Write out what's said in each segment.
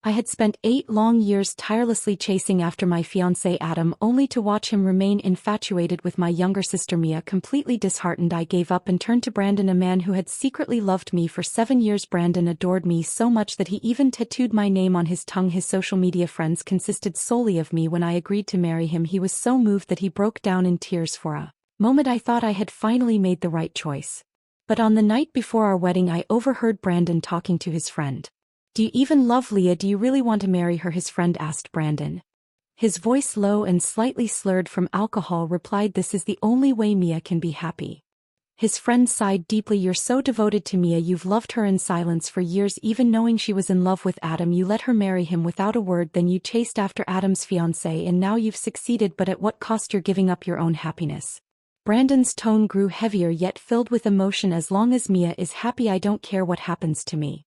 I had spent 8 long years tirelessly chasing after my fiancé Adam only to watch him remain infatuated with my younger sister Mia. Completely disheartened, I gave up and turned to Brandon, a man who had secretly loved me for 7 years. Brandon adored me so much that he even tattooed my name on his tongue. His social media friends consisted solely of me. When I agreed to marry him, he was so moved that he broke down in tears. For a moment I thought I had finally made the right choice. But on the night before our wedding, I overheard Brandon talking to his friend. "Do you even love Leah? Do you really want to marry her?" his friend asked Brandon. His voice, low and slightly slurred from alcohol, replied, "This is the only way Mia can be happy." His friend sighed deeply. "You're so devoted to Mia. You've loved her in silence for years, even knowing she was in love with Adam. You let her marry him without a word, then you chased after Adam's fiancée, and now you've succeeded, but at what cost? You're giving up your own happiness." Brandon's tone grew heavier yet filled with emotion. "As long as Mia is happy, I don't care what happens to me."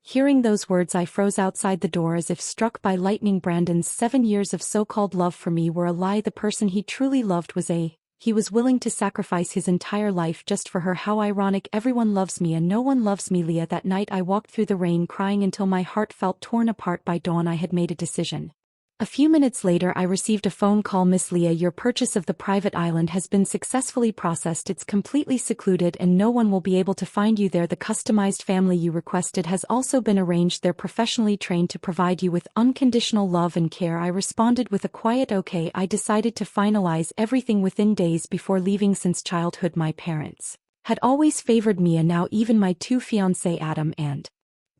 Hearing those words, I froze outside the door as if struck by lightning. Brandon's 7 years of so-called love for me were a lie. The person he truly loved was he was willing to sacrifice his entire life just for her. How ironic. Everyone loves me and no one loves me. Leah. That night I walked through the rain crying until my heart felt torn apart. By dawn I had made a decision. A few minutes later I received a phone call. "Miss Leah, your purchase of the private island has been successfully processed. It's completely secluded and no one will be able to find you there. The customized family you requested has also been arranged. They're professionally trained to provide you with unconditional love and care." I responded with a quiet okay. I decided to finalize everything within days before leaving. Since childhood my parents had always favored Mia. Now even my two fiancés Adam and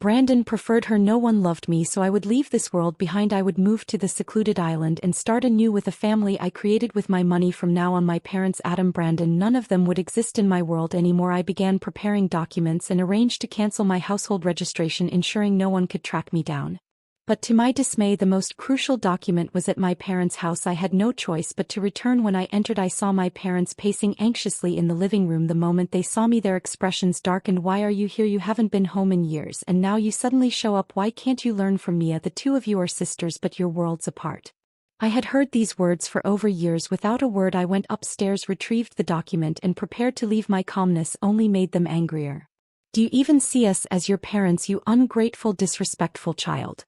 Brandon preferred her. No one loved me, so I would leave this world behind. I would move to the secluded island and start anew with a family I created with my money. From now on my parents, Adam, Brandon, none of them would exist in my world anymore. I began preparing documents and arranged to cancel my household registration, ensuring no one could track me down. But to my dismay, the most crucial document was at my parents' house. I had no choice but to return. When I entered, I saw my parents pacing anxiously in the living room. The moment they saw me, their expressions darkened. "Why are you here? You haven't been home in years, and now you suddenly show up. Why can't you learn from Mia? The two of you are sisters, but you're worlds apart." I had heard these words for over years. Without a word, I went upstairs, retrieved the document, and prepared to leave. My calmness only made them angrier. "Do you even see us as your parents, you ungrateful, disrespectful child?"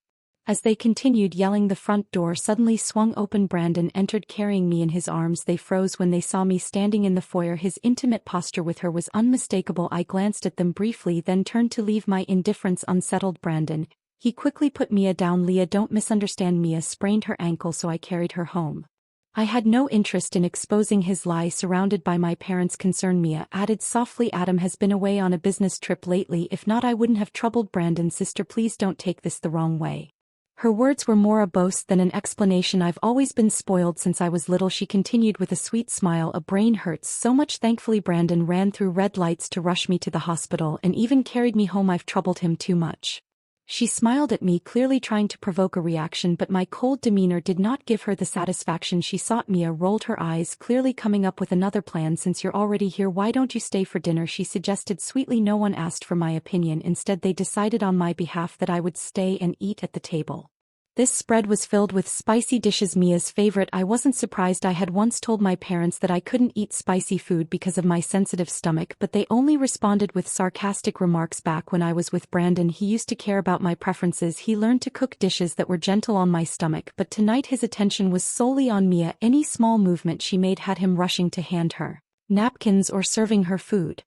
As they continued yelling, the front door suddenly swung open. Brandon entered carrying me in his arms. They froze when they saw me standing in the foyer. His intimate posture with her was unmistakable. I glanced at them briefly, then turned to leave. My indifference unsettled Brandon. He quickly put Mia down. "Leah, don't misunderstand. Mia sprained her ankle, so I carried her home." I had no interest in exposing his lie. Surrounded by my parents' concern, Mia added softly, "Adam has been away on a business trip lately. If not, I wouldn't have troubled Brandon. Sister, please don't take this the wrong way." Her words were more a boast than an explanation. "I've always been spoiled since I was little," she continued with a sweet smile. "A brain hurts so much." Thankfully, Brandon ran through red lights to rush me to the hospital and even carried me home. "I've troubled him too much." She smiled at me, clearly trying to provoke a reaction, but my cold demeanor did not give her the satisfaction she sought. Mia rolled her eyes, clearly coming up with another plan. "Since you're already here, why don't you stay for dinner?" she suggested sweetly. No one asked for my opinion. Instead, they decided on my behalf that I would stay and eat at the table. This spread was filled with spicy dishes, Mia's favorite. I wasn't surprised. I had once told my parents that I couldn't eat spicy food because of my sensitive stomach, but they only responded with sarcastic remarks. Back when I was with Brandon, he used to care about my preferences. He learned to cook dishes that were gentle on my stomach, but tonight his attention was solely on Mia. Any small movement she made had him rushing to hand her napkins or serving her food.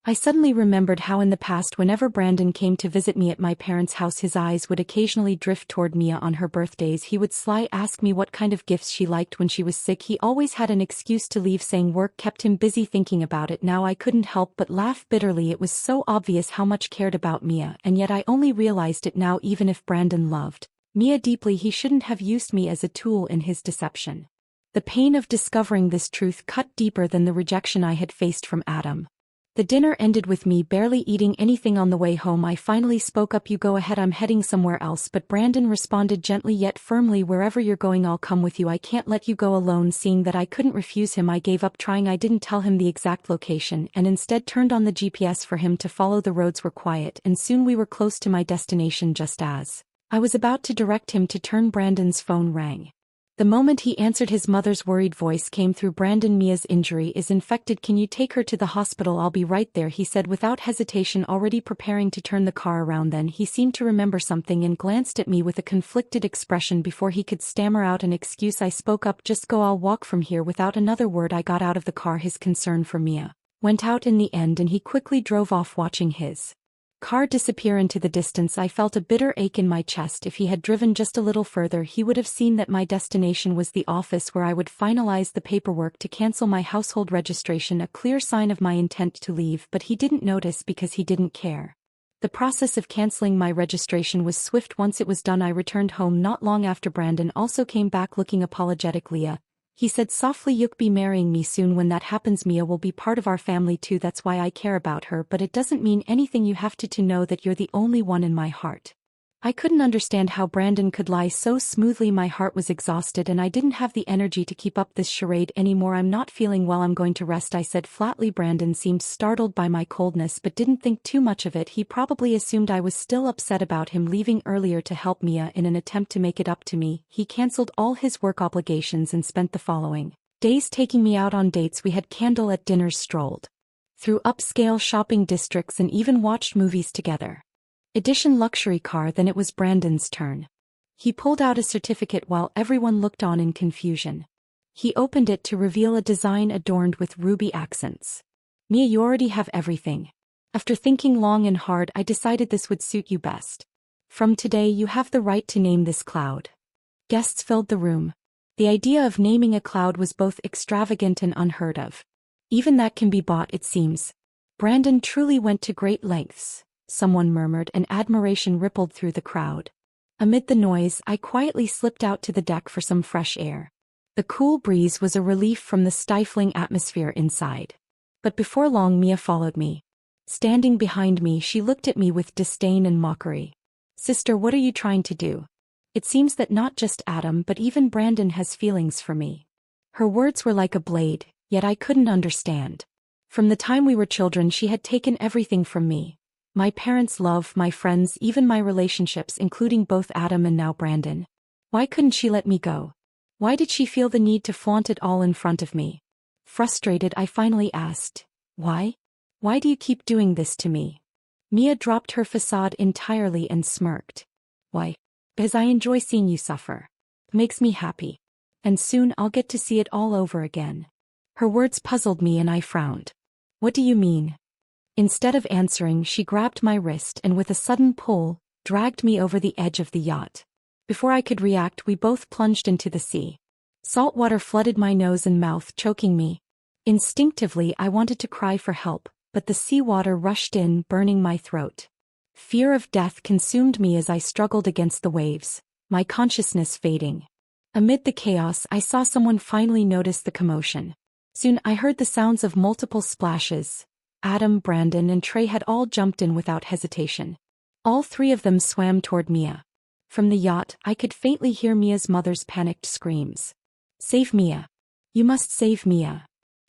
I suddenly remembered how in the past, whenever Brandon came to visit me at my parents' house, his eyes would occasionally drift toward Mia on her birthdays. He would sly ask me what kind of gifts she liked when she was sick. He always had an excuse to leave, saying work kept him busy thinking about it. Now I couldn't help but laugh bitterly. It was so obvious how much cared about Mia, and yet I only realized it now. Even if Brandon loved Mia deeply, he shouldn't have used me as a tool in his deception. The pain of discovering this truth cut deeper than the rejection I had faced from Adam. The dinner ended with me barely eating anything. On the way home, I finally spoke up. "You go ahead, I'm heading somewhere else." But Brandon responded gently yet firmly, "Wherever you're going, I'll come with you. I can't let you go alone." Seeing that I couldn't refuse him, I gave up trying. I didn't tell him the exact location and instead turned on the GPS for him to follow. The roads were quiet, and soon we were close to my destination. Just as I was about to direct him to turn, Brandon's phone rang. The moment he answered, his mother's worried voice came through. "Brandon, Mia's injury is infected. Can you take her to the hospital?" "I'll be right there," he said without hesitation, already preparing to turn the car around. Then he seemed to remember something and glanced at me with a conflicted expression. Before he could stammer out an excuse, I spoke up. "Just go, I'll walk from here." Without another word, I got out of the car. His concern for Mia went out in the end, and he quickly drove off, watching his car disappear into the distance. I felt a bitter ache in my chest. If he had driven just a little further, he would have seen that my destination was the office, where I would finalize the paperwork to cancel my household registration, a clear sign of my intent to leave. But he didn't notice because he didn't care. The process of canceling my registration was swift. Once it was done, I returned home. Not long after, Brandon also came back looking apologetic. "Leah," he said softly, "you'll be marrying me soon. When that happens, Mia will be part of our family too. That's why I care about her, but it doesn't mean anything. You have to know that you're the only one in my heart." I couldn't understand how Brandon could lie so smoothly. My heart was exhausted, and I didn't have the energy to keep up this charade anymore. "I'm not feeling well. I'm going to rest," I said flatly. Brandon seemed startled by my coldness but didn't think too much of it. He probably assumed I was still upset about him leaving earlier to help Mia. In an attempt to make it up to me, he canceled all his work obligations and spent the following days taking me out on dates. We had candlelit dinners, strolled through upscale shopping districts, and even watched movies together. Edition luxury car. Then it was Brandon's turn. He pulled out a certificate while everyone looked on in confusion. He opened it to reveal a design adorned with ruby accents. "Mia, you already have everything. After thinking long and hard, I decided this would suit you best. From today, you have the right to name this cloud." Guests filled the room. The idea of naming a cloud was both extravagant and unheard of. "Even that can be bought, it seems. Brandon truly went to great lengths," someone murmured, and admiration rippled through the crowd. Amid the noise, I quietly slipped out to the deck for some fresh air. The cool breeze was a relief from the stifling atmosphere inside. But before long, Mia followed me. Standing behind me, she looked at me with disdain and mockery. "Sister, what are you trying to do? It seems that not just Adam but even Brandon has feelings for me." Her words were like a blade, yet I couldn't understand. From the time we were children, she had taken everything from me. My parents' love, my friends, even my relationships, including both Adam and now Brandon. Why couldn't she let me go? Why did she feel the need to flaunt it all in front of me? Frustrated, I finally asked, "Why? Why do you keep doing this to me?" Mia dropped her facade entirely and smirked. "Why? Because I enjoy seeing you suffer. It makes me happy. And soon I'll get to see it all over again." Her words puzzled me and I frowned. "What do you mean?" Instead of answering, she grabbed my wrist and with a sudden pull, dragged me over the edge of the yacht. Before I could react, we both plunged into the sea. Salt water flooded my nose and mouth, choking me. Instinctively, I wanted to cry for help, but the seawater rushed in, burning my throat. Fear of death consumed me as I struggled against the waves, my consciousness fading. Amid the chaos, I saw someone finally notice the commotion. Soon I heard the sounds of multiple splashes. Adam, Brandon, and Trey had all jumped in without hesitation. All three of them swam toward Mia. From the yacht, I could faintly hear Mia's mother's panicked screams. "Save Mia. You must save Mia."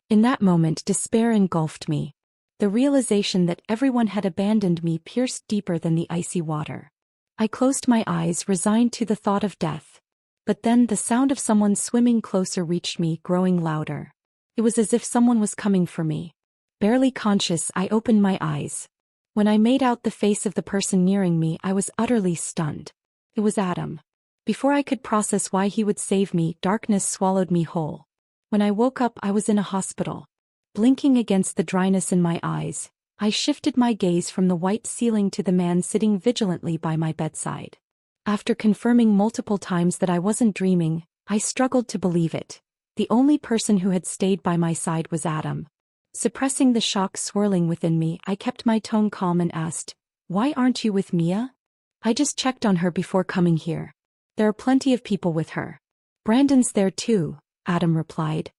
In that moment, despair engulfed me. The realization that everyone had abandoned me pierced deeper than the icy water. I closed my eyes, resigned to the thought of death. But then the sound of someone swimming closer reached me, growing louder. It was as if someone was coming for me. Barely conscious, I opened my eyes. When I made out the face of the person nearing me, I was utterly stunned. It was Adam. Before I could process why he would save me, darkness swallowed me whole. When I woke up, I was in a hospital. Blinking against the dryness in my eyes, I shifted my gaze from the white ceiling to the man sitting vigilantly by my bedside. After confirming multiple times that I wasn't dreaming, I struggled to believe it. The only person who had stayed by my side was Adam. Suppressing the shock swirling within me, I kept my tone calm and asked, "Why aren't you with Mia?" "I just checked on her before coming here. There are plenty of people with her." "Brandon's there too," Adam replied.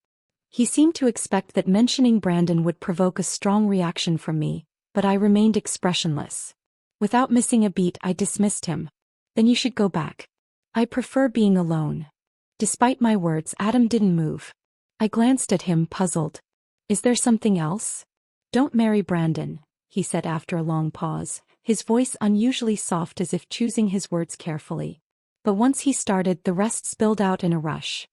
He seemed to expect that mentioning Brandon would provoke a strong reaction from me, but I remained expressionless. Without missing a beat, I dismissed him. "Then you should go back. I prefer being alone." Despite my words, Adam didn't move. I glanced at him, puzzled. "Is there something else?" "Don't marry Brandon," he said after a long pause, his voice unusually soft as if choosing his words carefully. But once he started, the rest spilled out in a rush.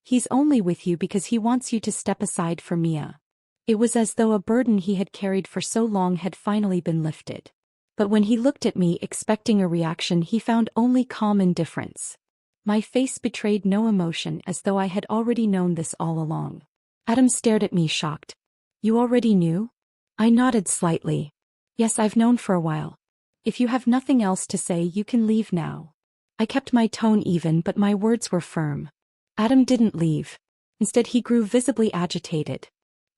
He's only with you because he wants you to step aside for Mia. It was as though a burden he had carried for so long had finally been lifted. But when he looked at me expecting a reaction, he found only calm indifference. My face betrayed no emotion, as though I had already known this all along. Adam stared at me shocked. You already knew? I nodded slightly. Yes, I've known for a while. If you have nothing else to say, you can leave now. I kept my tone even, but my words were firm. Adam didn't leave. Instead, he grew visibly agitated.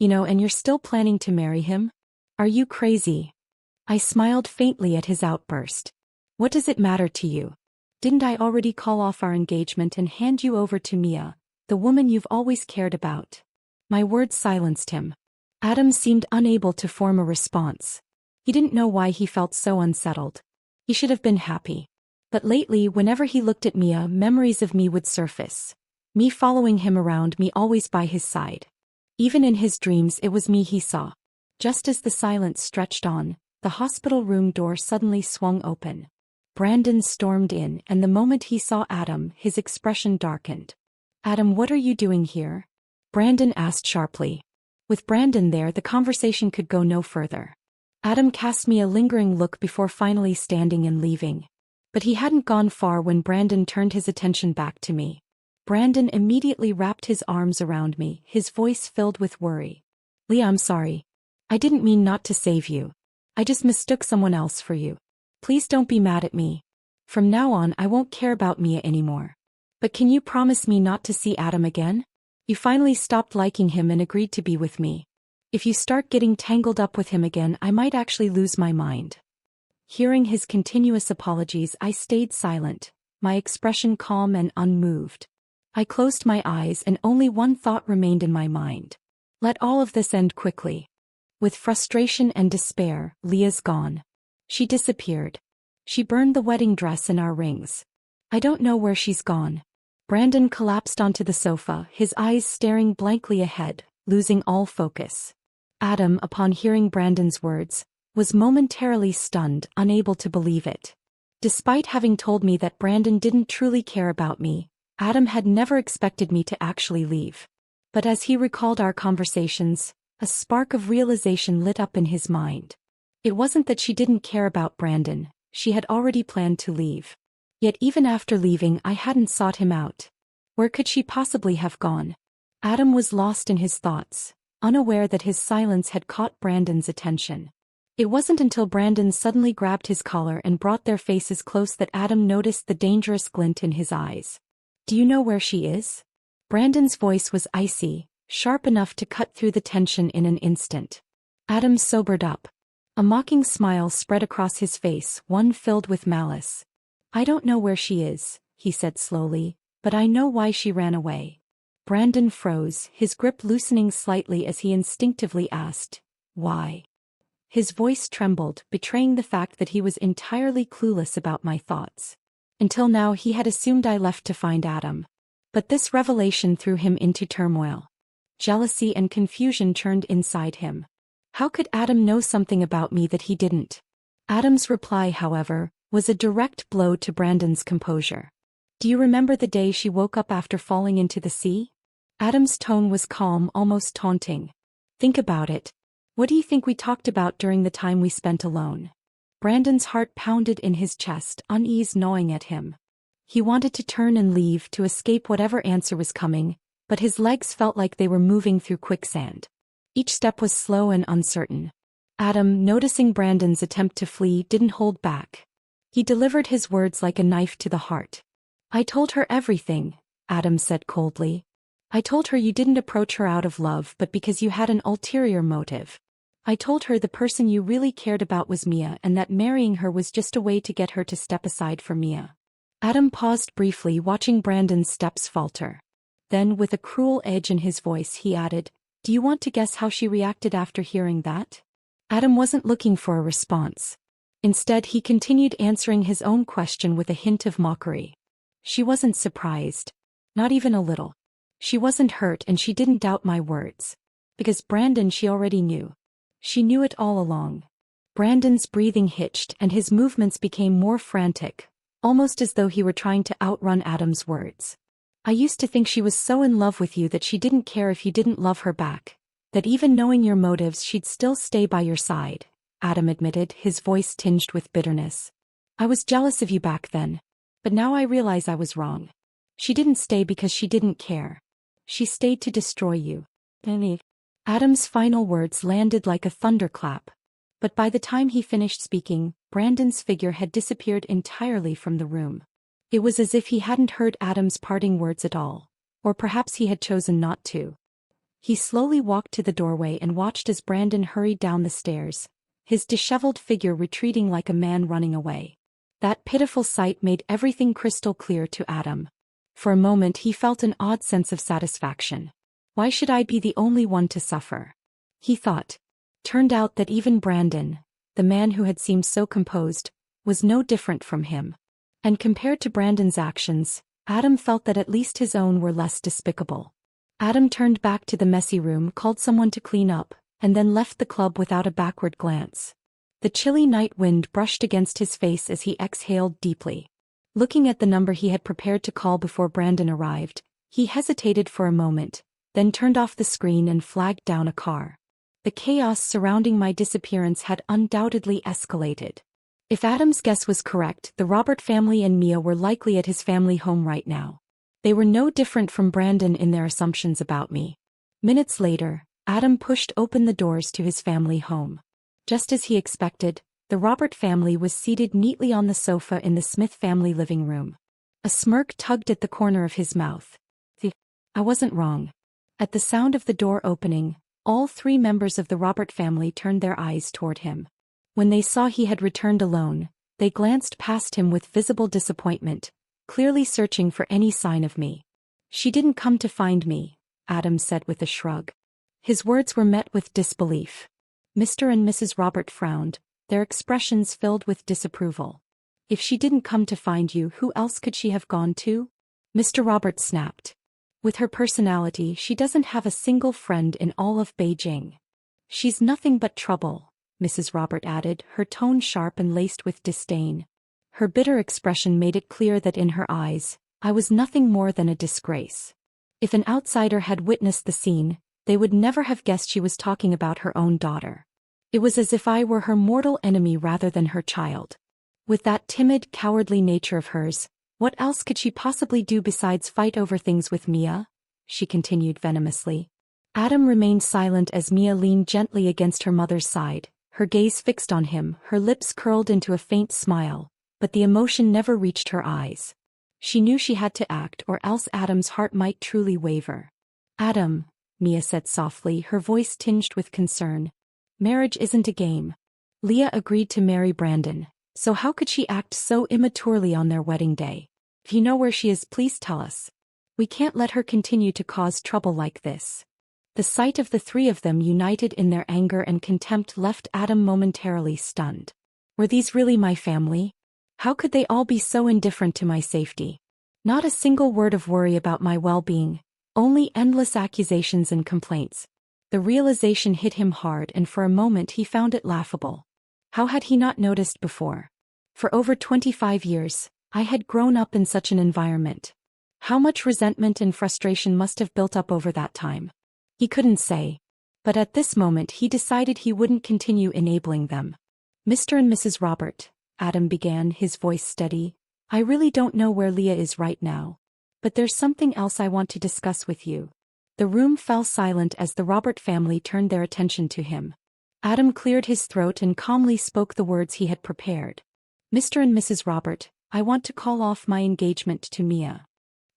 And you're still planning to marry him? Are you crazy? I smiled faintly at his outburst. What does it matter to you? Didn't I already call off our engagement and hand you over to Mia, the woman you've always cared about? My words silenced him. Adam seemed unable to form a response. He didn't know why he felt so unsettled. He should have been happy. But lately, whenever he looked at Mia, memories of me would surface. Me following him around, me always by his side. Even in his dreams, it was me he saw. Just as the silence stretched on, the hospital room door suddenly swung open. Brandon stormed in, and the moment he saw Adam, his expression darkened. Adam, what are you doing here? Brandon asked sharply. With Brandon there, the conversation could go no further. Adam cast me a lingering look before finally standing and leaving. But he hadn't gone far when Brandon turned his attention back to me. Brandon immediately wrapped his arms around me, his voice filled with worry. Leah, I'm sorry. I didn't mean not to save you. I just mistook someone else for you. Please don't be mad at me. From now on, I won't care about Mia anymore. But can you promise me not to see Adam again? You finally stopped liking him and agreed to be with me. If you start getting tangled up with him again, I might actually lose my mind. Hearing his continuous apologies, I stayed silent, my expression calm and unmoved. I closed my eyes and only one thought remained in my mind. Let all of this end quickly. With frustration and despair, Leah's gone. She disappeared. She burned the wedding dress and our rings. I don't know where she's gone. Brandon collapsed onto the sofa, his eyes staring blankly ahead, losing all focus. Adam, upon hearing Brandon's words, was momentarily stunned, unable to believe it. Despite having told me that Brandon didn't truly care about me, Adam had never expected me to actually leave. But as he recalled our conversations, a spark of realization lit up in his mind. It wasn't that she didn't care about Brandon, she had already planned to leave. Yet even after leaving, I hadn't sought him out. Where could she possibly have gone? Adam was lost in his thoughts, unaware that his silence had caught Brandon's attention. It wasn't until Brandon suddenly grabbed his collar and brought their faces close that Adam noticed the dangerous glint in his eyes. Do you know where she is? Brandon's voice was icy, sharp enough to cut through the tension in an instant. Adam sobered up. A mocking smile spread across his face, one filled with malice. I don't know where she is, he said slowly, but I know why she ran away. Brandon froze, his grip loosening slightly as he instinctively asked, why? His voice trembled, betraying the fact that he was entirely clueless about my thoughts. Until now he had assumed I left to find Adam. But this revelation threw him into turmoil. Jealousy and confusion churned inside him. How could Adam know something about me that he didn't? Adam's reply, however, was a direct blow to Brandon's composure. Do you remember the day she woke up after falling into the sea? Adam's tone was calm, almost taunting. Think about it. What do you think we talked about during the time we spent alone? Brandon's heart pounded in his chest, unease gnawing at him. He wanted to turn and leave to escape whatever answer was coming, but his legs felt like they were moving through quicksand. Each step was slow and uncertain. Adam, noticing Brandon's attempt to flee, didn't hold back. He delivered his words like a knife to the heart. I told her everything, Adam said coldly. I told her you didn't approach her out of love but because you had an ulterior motive. I told her the person you really cared about was Mia and that marrying her was just a way to get her to step aside for Mia. Adam paused briefly, watching Brandon's steps falter. Then, with a cruel edge in his voice, he added, Do you want to guess how she reacted after hearing that? Adam wasn't looking for a response. Instead, he continued answering his own question with a hint of mockery. She wasn't surprised. Not even a little. She wasn't hurt and she didn't doubt my words. Because Brandon she already knew. She knew it all along. Brandon's breathing hitched and his movements became more frantic, almost as though he were trying to outrun Adam's words. I used to think she was so in love with you that she didn't care if you didn't love her back, that even knowing your motives she'd still stay by your side, Adam admitted, his voice tinged with bitterness. I was jealous of you back then. But now I realize I was wrong. She didn't stay because she didn't care. She stayed to destroy you. Adam's final words landed like a thunderclap. But by the time he finished speaking, Brandon's figure had disappeared entirely from the room. It was as if he hadn't heard Adam's parting words at all, or perhaps he had chosen not to. He slowly walked to the doorway and watched as Brandon hurried down the stairs, his disheveled figure retreating like a man running away. That pitiful sight made everything crystal clear to Adam. For a moment he felt an odd sense of satisfaction. Why should I be the only one to suffer? He thought. Turned out that even Brandon, the man who had seemed so composed, was no different from him. And compared to Brandon's actions, Adam felt that at least his own were less despicable. Adam turned back to the messy room, called someone to clean up, and then left the club without a backward glance. The chilly night wind brushed against his face as he exhaled deeply. Looking at the number he had prepared to call before Brandon arrived, he hesitated for a moment, then turned off the screen and flagged down a car. The chaos surrounding my disappearance had undoubtedly escalated. If Adam's guess was correct, the Robert family and Mia were likely at his family home right now. They were no different from Brandon in their assumptions about me. Minutes later, Adam pushed open the doors to his family home. Just as he expected, the Robert family was seated neatly on the sofa in the Smith family living room. A smirk tugged at the corner of his mouth. I wasn't wrong. At the sound of the door opening, all three members of the Robert family turned their eyes toward him. When they saw he had returned alone, they glanced past him with visible disappointment, clearly searching for any sign of me. She didn't come to find me, Adam said with a shrug. His words were met with disbelief. Mr. and Mrs. Robert frowned, their expressions filled with disapproval. If she didn't come to find you, who else could she have gone to? Mr. Robert snapped. With her personality, she doesn't have a single friend in all of Beijing. She's nothing but trouble, Mrs. Robert added, her tone sharp and laced with disdain. Her bitter expression made it clear that in her eyes, I was nothing more than a disgrace. If an outsider had witnessed the scene, they would never have guessed she was talking about her own daughter. It was as if I were her mortal enemy rather than her child. With that timid, cowardly nature of hers, what else could she possibly do besides fight over things with Mia? She continued venomously. Adam remained silent as Mia leaned gently against her mother's side, her gaze fixed on him, her lips curled into a faint smile, but the emotion never reached her eyes. She knew she had to act, or else Adam's heart might truly waver. Adam, Mia said softly, her voice tinged with concern. Marriage isn't a game. Leah agreed to marry Brandon, so how could she act so immaturely on their wedding day? If you know where she is, please tell us. We can't let her continue to cause trouble like this. The sight of the three of them united in their anger and contempt left Adam momentarily stunned. Were these really my family? How could they all be so indifferent to my safety? Not a single word of worry about my well-being, only endless accusations and complaints. The realization hit him hard, and for a moment he found it laughable. How had he not noticed before? For over 25 years, I had grown up in such an environment. How much resentment and frustration must have built up over that time? He couldn't say. But at this moment he decided he wouldn't continue enabling them. Mr. and Mrs. Robert, Adam began, his voice steady, I really don't know where Leah is right now. But there's something else I want to discuss with you. The room fell silent as the Robert family turned their attention to him. Adam cleared his throat and calmly spoke the words he had prepared. Mr. and Mrs. Robert, I want to call off my engagement to Mia.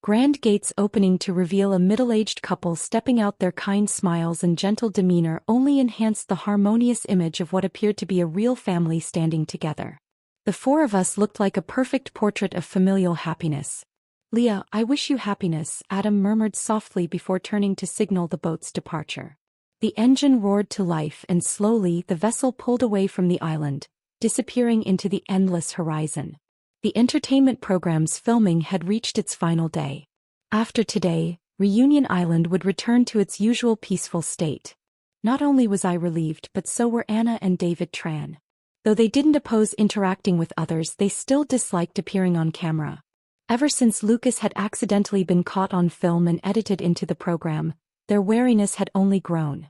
Grand gates opening to reveal a middle-aged couple stepping out, their kind smiles and gentle demeanor only enhanced the harmonious image of what appeared to be a real family standing together. The four of us looked like a perfect portrait of familial happiness. Leah, I wish you happiness, Adam murmured softly before turning to signal the boat's departure. The engine roared to life and slowly the vessel pulled away from the island, disappearing into the endless horizon. The entertainment program's filming had reached its final day. After today, Reunion Island would return to its usual peaceful state. Not only was I relieved, but so were Anna and David Tran. Though they didn't oppose interacting with others, they still disliked appearing on camera. Ever since Lucas had accidentally been caught on film and edited into the program, their wariness had only grown.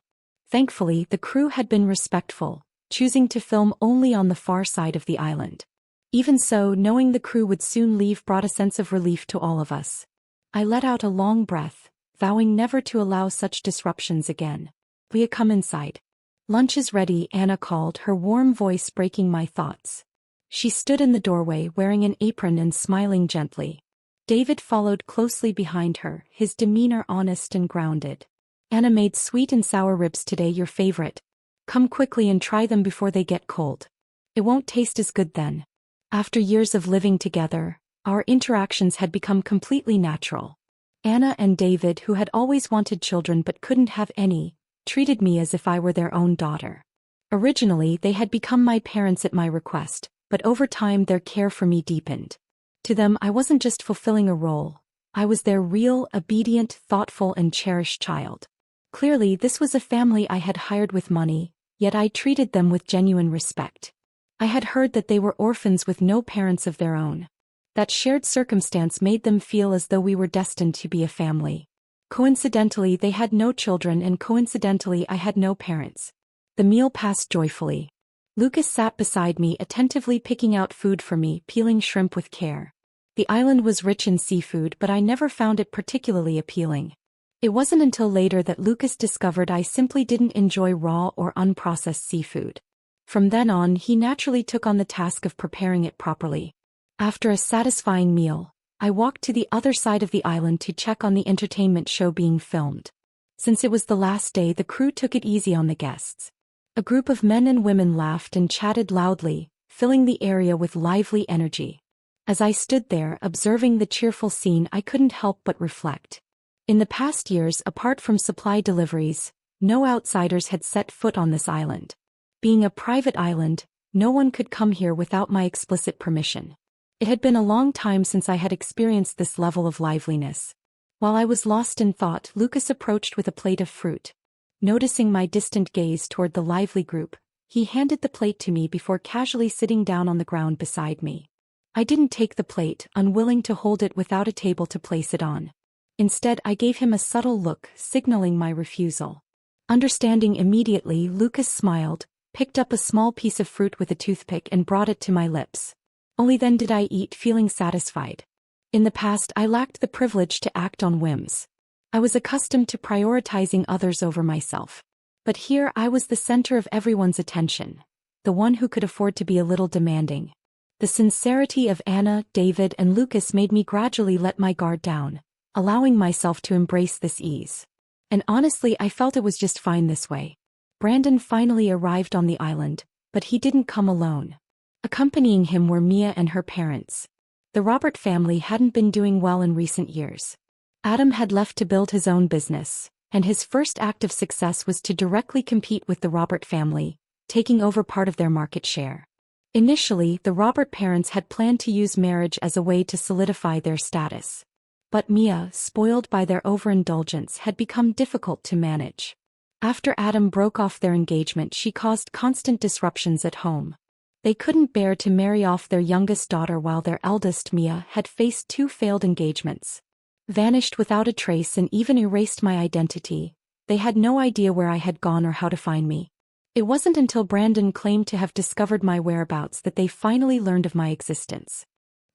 Thankfully, the crew had been respectful, choosing to film only on the far side of the island. Even so, knowing the crew would soon leave brought a sense of relief to all of us. I let out a long breath, vowing never to allow such disruptions again. "Leah, come inside. Lunch is ready," Anna called, her warm voice breaking my thoughts. She stood in the doorway wearing an apron and smiling gently. David followed closely behind her, his demeanor honest and grounded. "Anna made sweet and sour ribs today, your favorite. Come quickly and try them before they get cold. It won't taste as good then." After years of living together, our interactions had become completely natural. Anna and David, who had always wanted children but couldn't have any, treated me as if I were their own daughter. Originally, they had become my parents at my request, but over time their care for me deepened. To them, I wasn't just fulfilling a role. I was their real, obedient, thoughtful, and cherished child. Clearly, this was a family I had hired with money, yet I treated them with genuine respect. I had heard that they were orphans with no parents of their own. That shared circumstance made them feel as though we were destined to be a family. Coincidentally, they had no children, and coincidentally, I had no parents. The meal passed joyfully. Lucas sat beside me, attentively picking out food for me, peeling shrimp with care. The island was rich in seafood, but I never found it particularly appealing. It wasn't until later that Lucas discovered I simply didn't enjoy raw or unprocessed seafood. From then on, he naturally took on the task of preparing it properly. After a satisfying meal, I walked to the other side of the island to check on the entertainment show being filmed. Since it was the last day, the crew took it easy on the guests. A group of men and women laughed and chatted loudly, filling the area with lively energy. As I stood there observing the cheerful scene, I couldn't help but reflect. In the past years, apart from supply deliveries, no outsiders had set foot on this island. Being a private island, no one could come here without my explicit permission. It had been a long time since I had experienced this level of liveliness. While I was lost in thought, Lucas approached with a plate of fruit. Noticing my distant gaze toward the lively group, he handed the plate to me before casually sitting down on the ground beside me. I didn't take the plate, unwilling to hold it without a table to place it on. Instead, I gave him a subtle look, signaling my refusal. Understanding immediately, Lucas smiled, picked up a small piece of fruit with a toothpick and brought it to my lips. Only then did I eat, feeling satisfied. In the past, I lacked the privilege to act on whims. I was accustomed to prioritizing others over myself. But here I was the center of everyone's attention, the one who could afford to be a little demanding. The sincerity of Anna, David, and Lucas made me gradually let my guard down, allowing myself to embrace this ease. And honestly, I felt it was just fine this way. Brandon finally arrived on the island, but he didn't come alone. Accompanying him were Mia and her parents. The Robert family hadn't been doing well in recent years. Adam had left to build his own business, and his first act of success was to directly compete with the Robert family, taking over part of their market share. Initially, the Robert parents had planned to use marriage as a way to solidify their status. But Mia, spoiled by their overindulgence, had become difficult to manage. After Adam broke off their engagement, she caused constant disruptions at home. They couldn't bear to marry off their youngest daughter while their eldest, Mia, had faced 2 failed engagements. Vanished without a trace and even erased my identity. They had no idea where I had gone or how to find me. It wasn't until Brandon claimed to have discovered my whereabouts that they finally learned of my existence.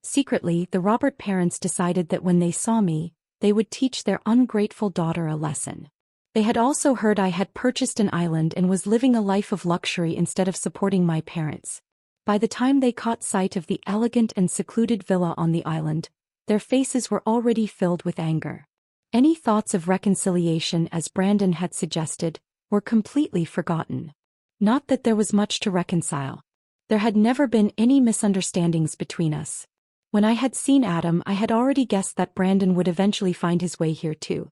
Secretly, the Robert parents decided that when they saw me, they would teach their ungrateful daughter a lesson. They had also heard I had purchased an island and was living a life of luxury instead of supporting my parents. By the time they caught sight of the elegant and secluded villa on the island, their faces were already filled with anger. Any thoughts of reconciliation, as Brandon had suggested, were completely forgotten. Not that there was much to reconcile. There had never been any misunderstandings between us. When I had seen Adam, I had already guessed that Brandon would eventually find his way here too.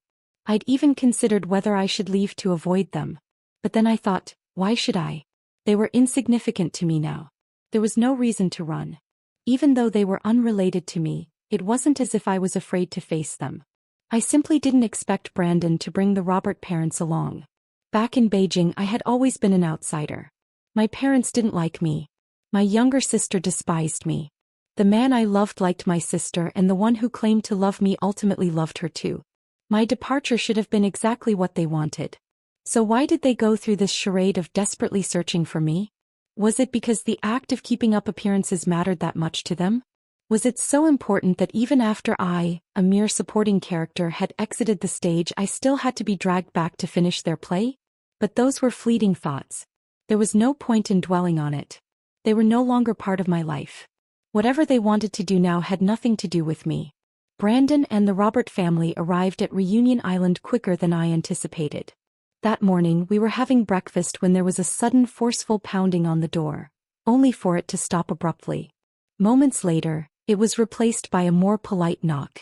I'd even considered whether I should leave to avoid them. But then I thought, why should I? They were insignificant to me now. There was no reason to run. Even though they were unrelated to me, it wasn't as if I was afraid to face them. I simply didn't expect Brandon to bring the Robert parents along. Back in Beijing, I had always been an outsider. My parents didn't like me. My younger sister despised me. The man I loved liked my sister, and the one who claimed to love me ultimately loved her too. My departure should have been exactly what they wanted. So why did they go through this charade of desperately searching for me? Was it because the act of keeping up appearances mattered that much to them? Was it so important that even after I, a mere supporting character, had exited the stage, I still had to be dragged back to finish their play? But those were fleeting thoughts. There was no point in dwelling on it. They were no longer part of my life. Whatever they wanted to do now had nothing to do with me. Brandon and the Robert family arrived at Reunion Island quicker than I anticipated. That morning we were having breakfast when there was a sudden forceful pounding on the door, only for it to stop abruptly. Moments later, it was replaced by a more polite knock.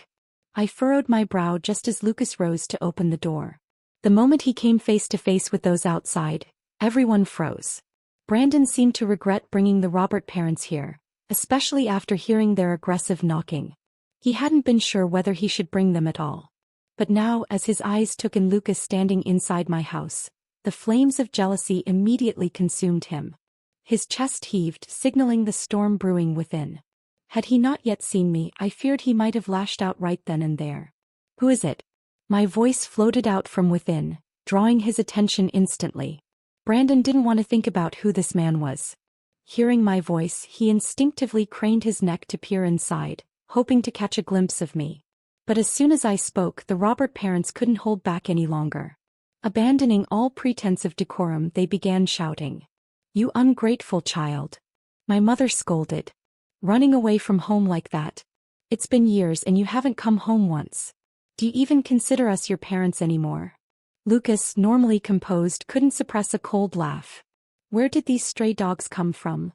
I furrowed my brow just as Lucas rose to open the door. The moment he came face to face with those outside, everyone froze. Brandon seemed to regret bringing the Robert parents here, especially after hearing their aggressive knocking. He hadn't been sure whether he should bring them at all. But now, as his eyes took in Lucas standing inside my house, the flames of jealousy immediately consumed him. His chest heaved, signaling the storm brewing within. Had he not yet seen me, I feared he might have lashed out right then and there. "Who is it?" My voice floated out from within, drawing his attention instantly. Brandon didn't want to think about who this man was. Hearing my voice, he instinctively craned his neck to peer inside, hoping to catch a glimpse of me. But as soon as I spoke, the Robert parents couldn't hold back any longer. Abandoning all pretense of decorum, they began shouting, "You ungrateful child!" My mother scolded. "Running away from home like that? It's been years and you haven't come home once. Do you even consider us your parents anymore?" Lucas, normally composed, couldn't suppress a cold laugh. "Where did these stray dogs come from?"